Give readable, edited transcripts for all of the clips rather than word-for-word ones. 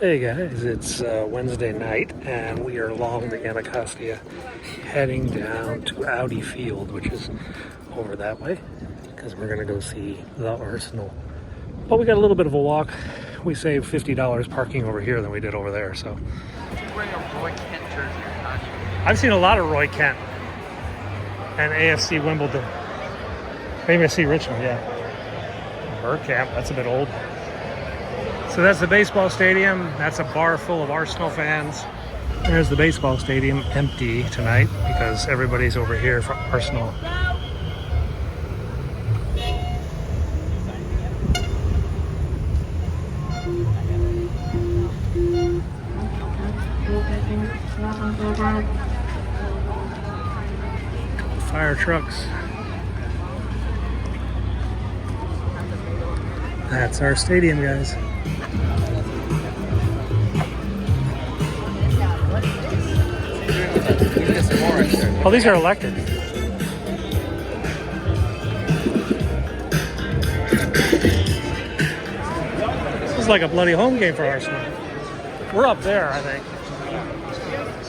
Hey guys, it's Wednesday night and we are along the Anacostia heading down to Audi Field, which is over that way, because we're going to go see the Arsenal. But we got a little bit of a walk. We saved $50 parking over here than we did over there, so. Wearing a Roy Kent jersey or not? I've seen a lot of Roy Kent and AFC Wimbledon. Maybe I see Richmond, yeah. Burkamp, that's a bit old. So that's the baseball stadium. That's a bar full of Arsenal fans. There's the baseball stadium, empty tonight because everybody's over here for Arsenal. Fire trucks. That's our stadium, guys. Oh, these are electric. This is like a bloody home game for Arsenal. We're up there, I think.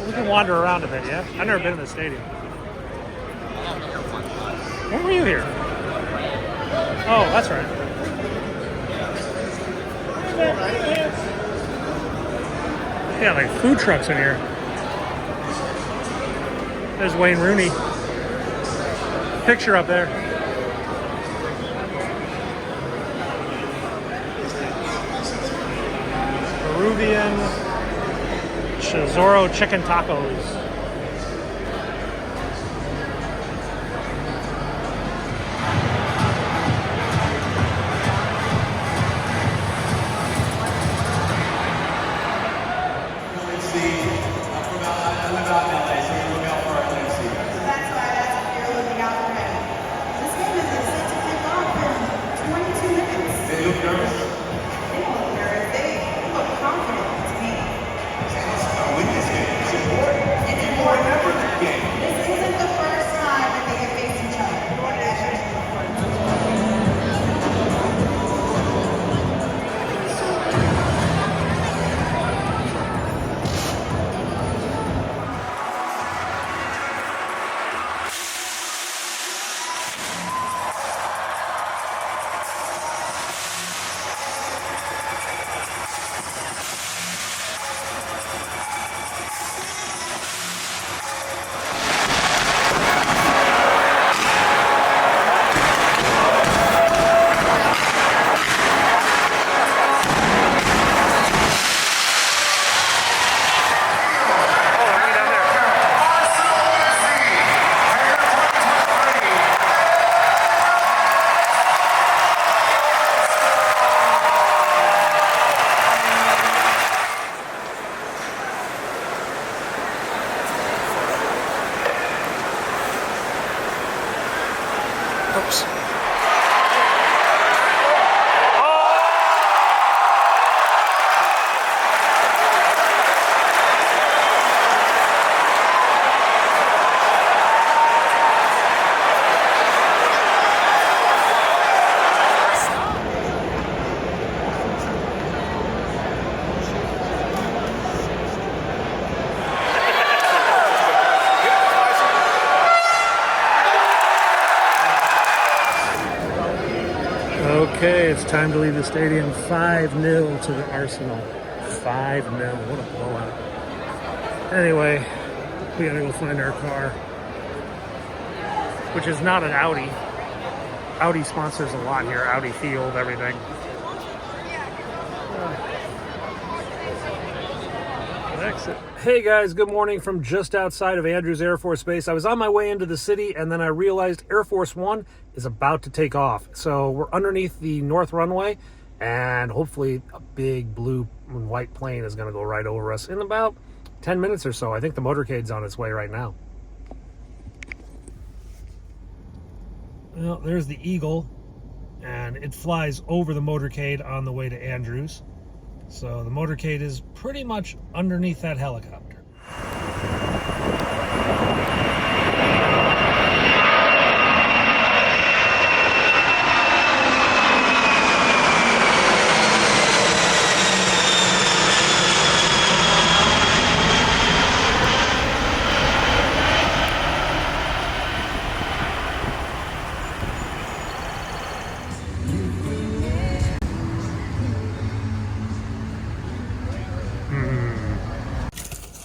We can wander around a bit, yeah? I've never been in the stadium. When were you here? Oh, that's right. Yeah, like food trucks in here. There's Wayne Rooney. Picture up there. Peruvian Chizorro chicken tacos. Oops. Okay, it's time to leave the stadium. 5-0 to the Arsenal. 5-0. What a blowout. Anyway, we gotta go find our car, which is not an Audi. Audi sponsors a lot here. Audi Field, everything. Exit. Hey guys, good morning from just outside of Andrews Air Force Base. I was on my way into the city and then I realized Air Force One is about to take off. So we're underneath the north runway and hopefully a big blue and white plane is going to go right over us in about 10 minutes or so. I think the motorcade's on its way right now. Well, there's the Eagle and it flies over the motorcade on the way to Andrews. So the motorcade is pretty much underneath that helicopter.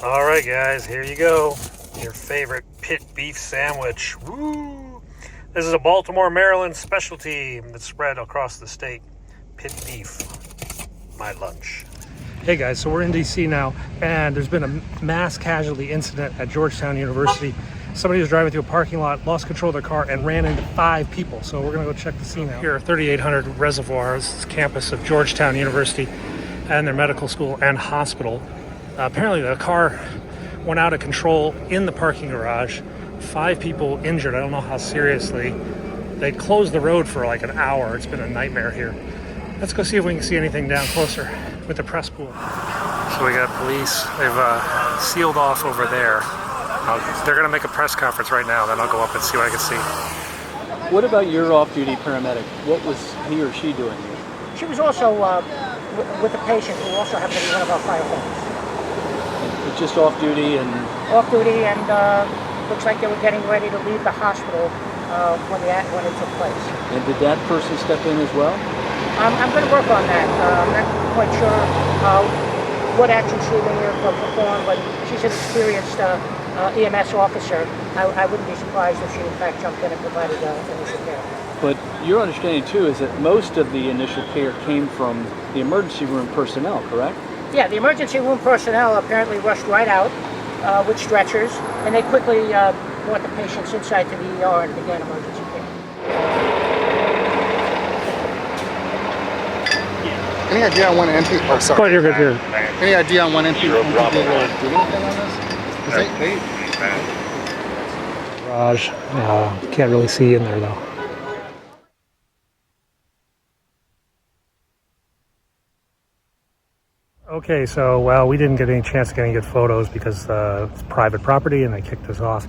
All right, guys, here you go. Your favorite pit beef sandwich. Woo! This is a Baltimore, Maryland specialty that's spread across the state. Pit beef. My lunch. Hey guys, so we're in DC now, and there's been a mass casualty incident at Georgetown University. Somebody was driving through a parking lot, lost control of their car, and ran into 5 people. So we're gonna go check the scene out. Here are 3,800 reservoirs. This is campus of Georgetown University and their medical school and hospital. Apparently the car went out of control in the parking garage. 5 people injured. I don't know how seriously. They closed the road for like an hour. It's been a nightmare here. Let's go see if we can see anything down closer with the press pool. So we got police. They've sealed off over there. They're going to make a press conference right now. Then I'll go up and see what I can see. What about your off-duty paramedic? What was he or she doing here? She was also with the patient, who also happened to be one of our firefighters. Just off-duty and... Off-duty, and looks like they were getting ready to leave the hospital when it took place. And did that person step in as well? I'm going to work on that. I'm not quite sure what action she may have performed, but she's an experienced EMS officer. I wouldn't be surprised if she in fact jumped in and provided initial care. But your understanding too is that most of the initial care came from the emergency room personnel, correct? Yeah, the emergency room personnel apparently rushed right out with stretchers, and they quickly brought the patients inside to the ER and began emergency care. Any idea on when entry? Oh, sorry. Oh, you're good here. Any idea on when entry will do anything on this? Garage. Can't really see in there though. Okay, so, well, we didn't get any chance to get any good photos because it's private property and they kicked us off.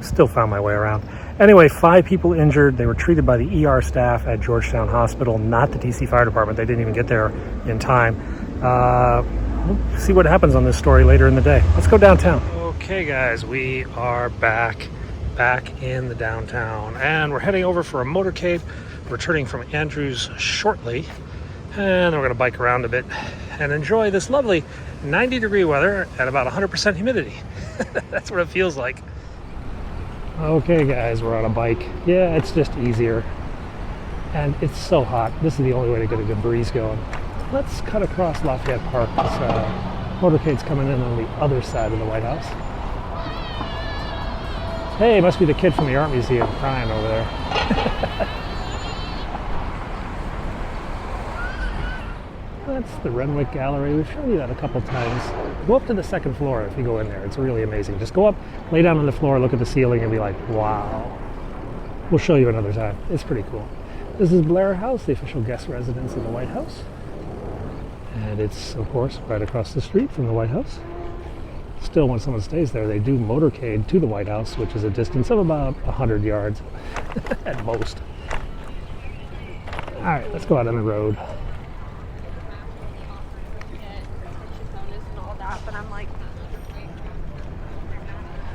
Still found my way around. Anyway, 5 people injured. They were treated by the ER staff at Georgetown Hospital, not the DC Fire Department. They didn't even get there in time. We'll see what happens on this story later in the day. Let's go downtown. Okay, guys, we are back in the downtown, and we're heading over for a motorcade, returning from Andrews shortly. And we're going to bike around a bit and enjoy this lovely 90-degree weather at about 100% humidity. That's what it feels like. Okay, guys, we're on a bike. Yeah, it's just easier. And it's so hot. This is the only way to get a good breeze going. Let's cut across Lafayette Park. This motorcade's coming in on the other side of the White House. Hey, must be the kid from the art museum crying over there. That's the Renwick Gallery. We've shown you that a couple times. Go up to the 2nd floor if you go in there. It's really amazing. Just go up, lay down on the floor, look at the ceiling, and be like, wow. We'll show you another time. It's pretty cool. This is Blair House, the official guest residence of the White House. And it's, of course, right across the street from the White House. Still, when someone stays there, they do motorcade to the White House, which is a distance of about 100 yards at most. All right, let's go out on the road.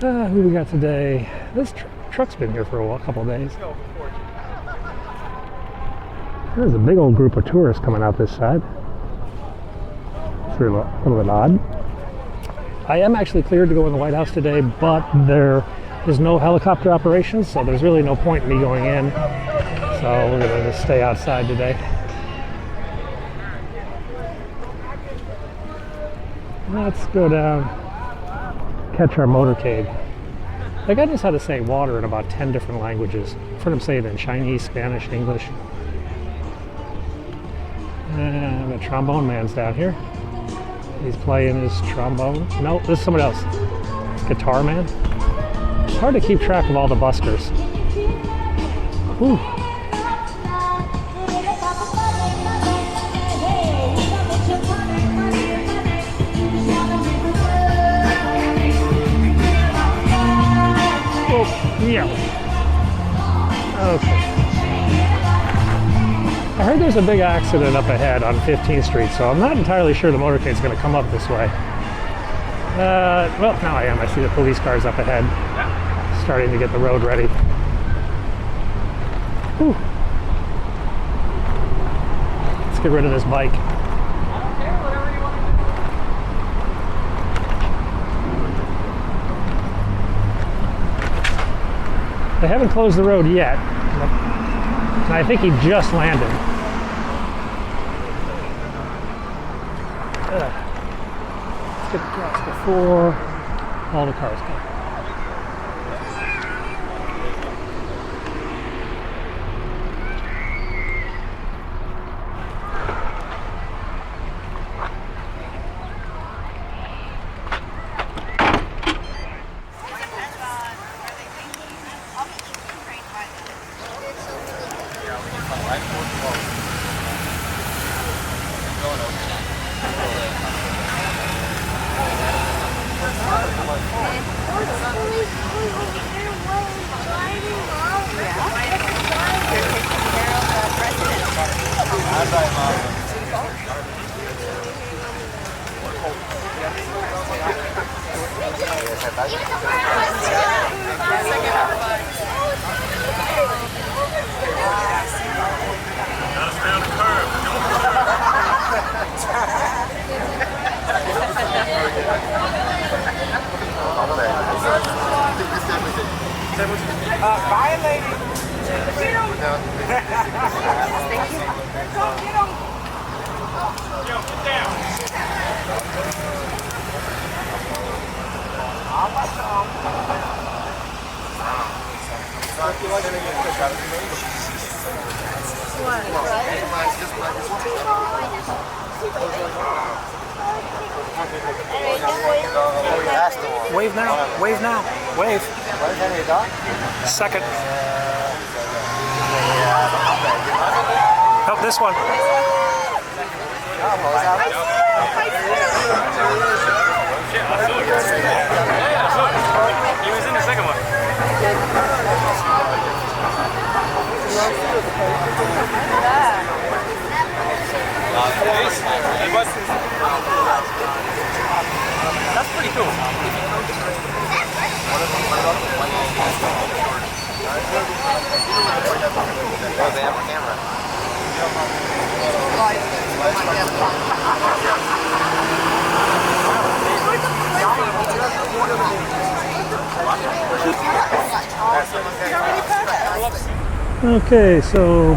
Who we got today? This truck's been here for a couple of days. There's a big old group of tourists coming out this side. It's a little bit odd. I am actually cleared to go in the White House today, but there is no helicopter operations, so there's really no point in me going in. So we're going to just stay outside today. Let's go down, catch our motorcade. They got us how to say water in about 10 different languages. I've heard them say it in Chinese, Spanish, English. And the trombone man's down here. He's playing his trombone. No, this is someone else. Guitar man. It's hard to keep track of all the buskers. Whew. Yeah. Okay. I heard there's a big accident up ahead on 15th Street, so I'm not entirely sure the motorcade's going to come up this way. Well, now I am. I see the police cars up ahead, starting to get the road ready. Whew. Let's get rid of this bike. haven't closed the road yet. And I think he just landed. Let's get across before all the cars come. Bye, lady. Wave now, wave now, wave. Second. Help this one. He was in the second one. That's pretty cool. Oh, they have a camera. Okay, so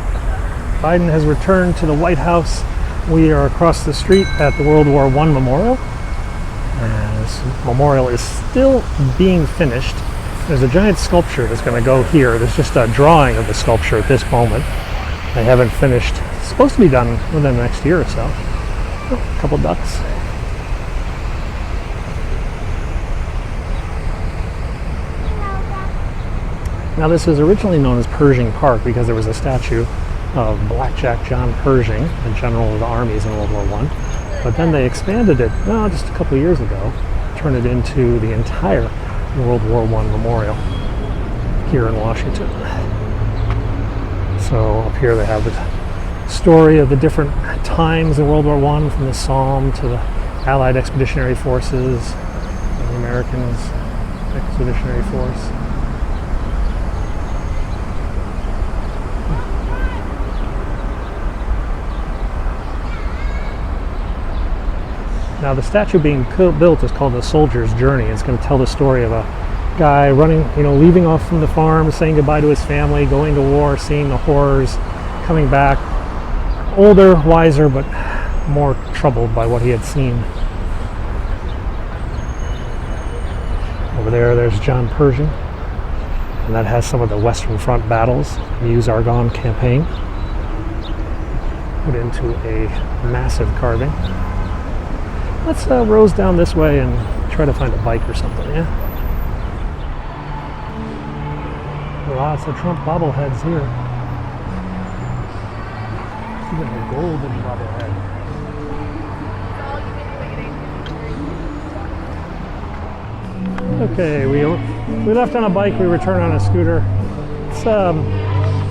Biden has returned to the White House. We are across the street at the World War I Memorial. And this memorial is still being finished. There's a giant sculpture that's going to go here. There's just a drawing of the sculpture at this moment. They haven't finished. It's supposed to be done within the next year or so. Oh, a couple ducks. Now this was originally known as Pershing Park because there was a statue of Blackjack John Pershing, the general of the armies in World War I. But then they expanded it, just a couple of years ago, turned it into the entire World War I Memorial here in Washington. So up here they have the story of the different times in World War I, from the Somme to the Allied Expeditionary Forces, and the Americans Expeditionary Force. Now the statue being built is called the Soldier's Journey. It's going to tell the story of a guy running, leaving off from the farm, saying goodbye to his family, going to war, seeing the horrors, coming back, older, wiser, but more troubled by what he had seen. Over there's John Pershing, and that has some of the Western Front battles, the Meuse-Argonne campaign, put into a massive carving. Let's rose down this way and try to find a bike or something, yeah? Lots of Trump bobbleheads here. Even a golden bobblehead. Okay, we left on a bike, we return on a scooter.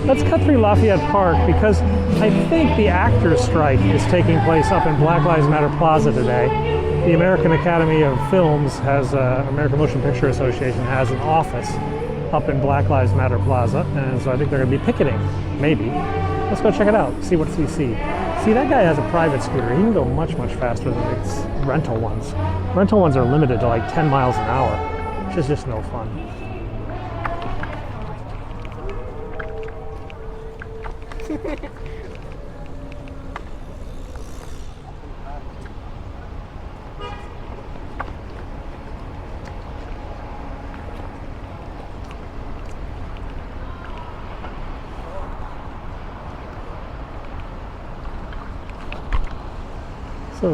Let's cut through Lafayette Park because I think the actors' strike is taking place up in Black Lives Matter Plaza today. The American Academy of Films has, American Motion Picture Association has an office up in Black Lives Matter Plaza, and so I think they're going to be picketing, maybe. Let's go check it out, see what we see. See, that guy has a private scooter. He can go much, much faster than its rental ones. Rental ones are limited to like 10 miles an hour, which is just no fun. So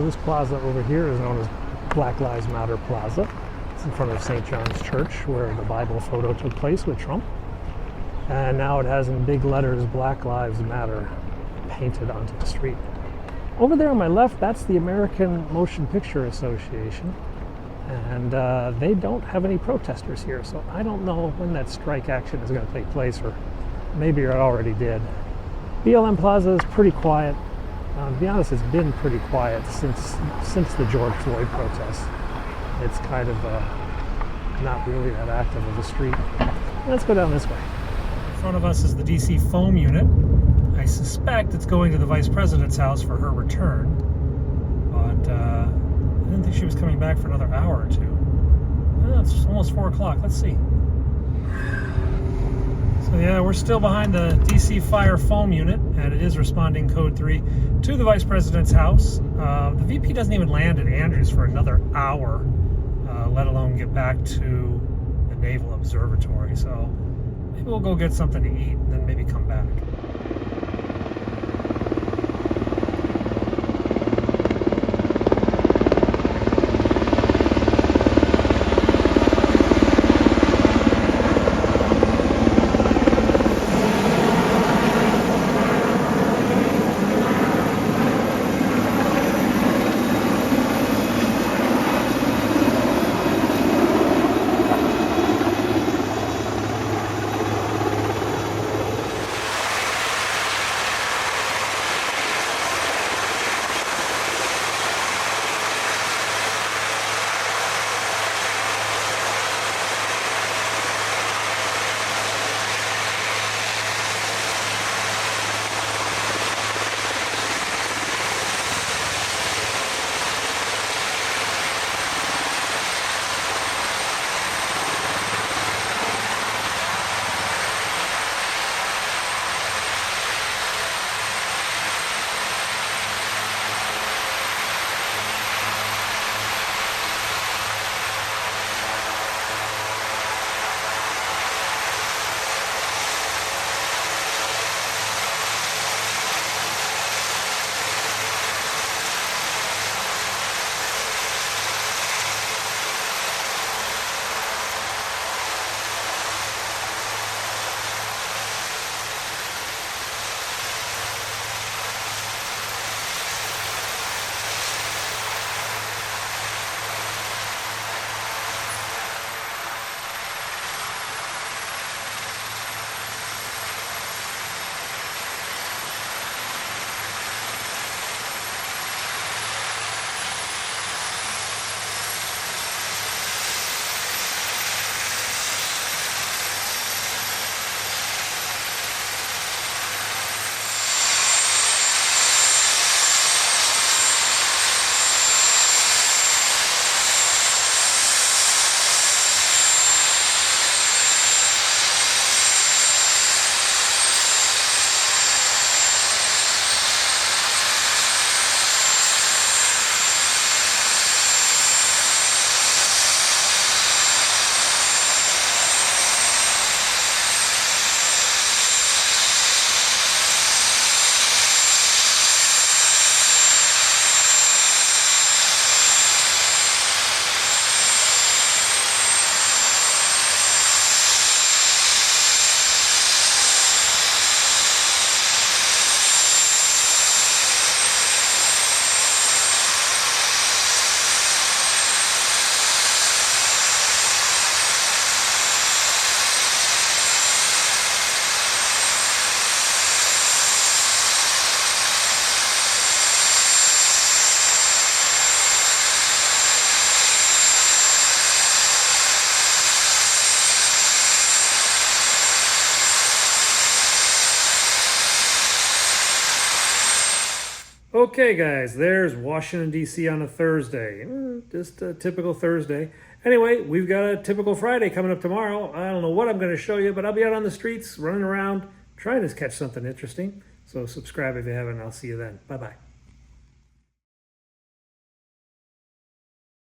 this plaza over here is known as Black Lives Matter Plaza. It's in front of St. John's Church where the Bible photo took place with Trump. And now it has in big letters Black Lives Matter painted onto the street. Over there on my left, that's the American Motion Picture Association. And they don't have any protesters here, so I don't know when that strike action is going to take place, or maybe it already did. BLM Plaza is pretty quiet. To be honest, it's been pretty quiet since the George Floyd protests. It's kind of not really that active of a street. Let's go down this way. In front of us is the DC foam unit. I suspect it's going to the Vice President's house for her return, but I didn't think she was coming back for another hour or two. Well, it's almost 4 o'clock. Let's see. So yeah, we're still behind the DC Fire foam unit, and it is responding code 3 to the Vice President's house. The VP doesn't even land at Andrews for another hour, let alone get back to the Naval Observatory. So maybe we'll go get something to eat and then maybe come back. Okay, guys, there's Washington, D.C. on a Thursday. Just a typical Thursday. Anyway, we've got a typical Friday coming up tomorrow. I don't know what I'm going to show you, but I'll be out on the streets, running around, trying to catch something interesting. So subscribe if you haven't. I'll see you then. Bye-bye.